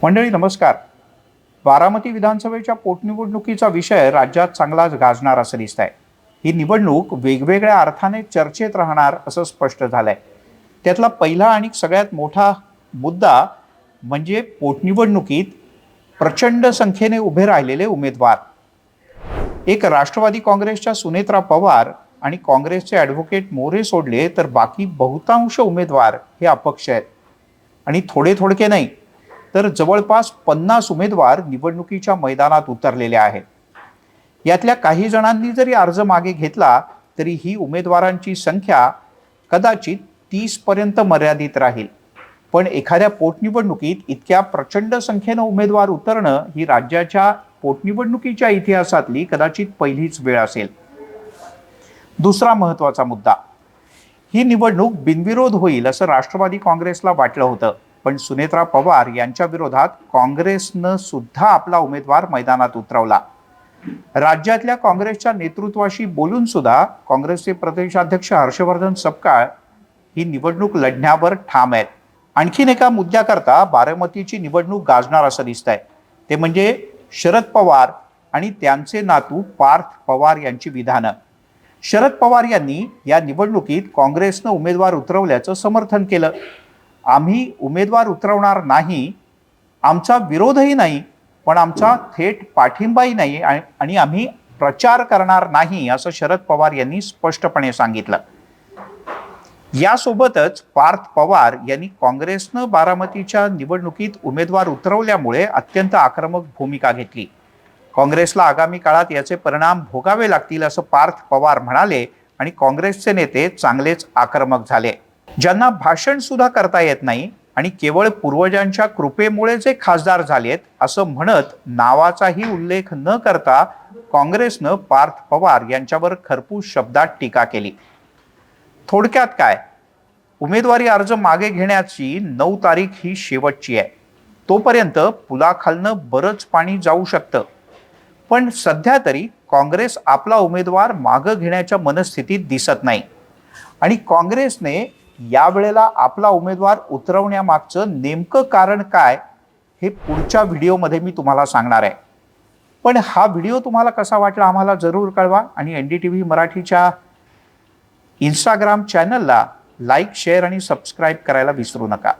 मंडळी नमस्कार. बारामती विधानसभेच्या पोटनिवडणुकीचा विषय राज्यात चांगलाच गाजणार असं दिसत आहे. ही निवडणूक वेगवेगळ्या अर्थाने चर्चेत राहणार असं स्पष्ट झालंय. त्यातला पहिला आणि सगळ्यात मोठा मुद्दा म्हणजे पोटनिवडणुकीत प्रचंड संख्येने उभे राहिलेले उमेदवार. एक राष्ट्रवादी काँग्रेसच्या सुनेत्रा पवार आणि काँग्रेसचे ॲडव्होकेट मोरे सोडले तर बाकी बहुतांश उमेदवार हे अपक्ष आहेत. आणि थोडके नाही तर जवळपास 50 उमेदवार निवडणुकीच्या मैदानात उतरलेले आहेत. यातल्या काही जणांनी जरी अर्ज मागे घेतला तरी ही उमेदवारांची संख्या कदाचित 30 पर्यंत मर्यादित राहील. पण एखाद्या पोटनिवडणुकीत इतक्या प्रचंड संख्येनं उमेदवार उतरणं ही राज्याच्या पोटनिवडणुकीच्या इतिहासातली कदाचित पहिलीच वेळ असेल. दुसरा महत्त्वाचा मुद्दा, ही निवडणूक बिनविरोध होईल असं राष्ट्रवादी काँग्रेसला वाटलं होतं, पण सुनेत्रा पवार यांच्या विरोधात काँग्रेसनं सुद्धा आपला उमेदवार मैदानात उतरवला. राज्यातल्या काँग्रेसच्या नेतृत्वाशी बोलून सुद्धा काँग्रेसचे प्रदेशाध्यक्ष हर्षवर्धन सपकाळ ही निवडणूक लढण्यावर ठाम आहेत. आणखीन एका मुद्द्याकरता बारामतीची निवडणूक गाजणार असं दिसतंय, ते म्हणजे शरद पवार आणि त्यांचे नातू पार्थ पवार यांची विधानं. शरद पवार यांनी या निवडणुकीत काँग्रेसनं उमेदवार उतरवल्याचं समर्थन केलं. आम्ही उमेदवार उतरवणार नाही, आमचा विरोधही नाही, पण आमचा थेट पाठिंबाही नाही आणि आम्ही प्रचार करणार नाही असं शरद पवार यांनी स्पष्टपणे सांगितलं. यासोबतच पार्थ पवार यांनी काँग्रेसनं बारामतीच्या निवडणुकीत उमेदवार उतरवल्यामुळे अत्यंत आक्रमक भूमिका घेतली. काँग्रेसला आगामी काळात याचे परिणाम भोगावे लागतील असं पार्थ पवार म्हणाले आणि काँग्रेसचे नेते चांगलेच आक्रमक झाले. ज्यांना भाषण सुद्धा करता येत नाही आणि केवळ पूर्वजांच्या कृपेमुळे जे खासदार झालेत असं म्हणत नावाचाही उल्लेख न करता काँग्रेसनं पार्थ पवार यांच्यावर खरपूस शब्दात टीका केली. थोडक्यात काय, उमेदवारी अर्ज मागे घेण्याची 9 तारीख ही शेवटची आहे. तोपर्यंत पुलाखालनं बरंच पाणी जाऊ शकतं. पण सध्या तरी काँग्रेस आपला उमेदवार मागं घेण्याच्या मनस्थितीत दिसत नाही आणि काँग्रेसने यावेळेला आपला उमेदवार उतरवण्यामागचं नेमकं कारण काय हे पुढच्या व्हिडिओमध्ये मी तुम्हाला सांगणार आहे. पण हा व्हिडिओ तुम्हाला कसा वाटला आम्हाला जरूर कळवा आणि NDTV मराठीच्या इंस्टाग्राम चॅनलला लाईक, शेअर आणि सबस्क्राईब करायला विसरू नका.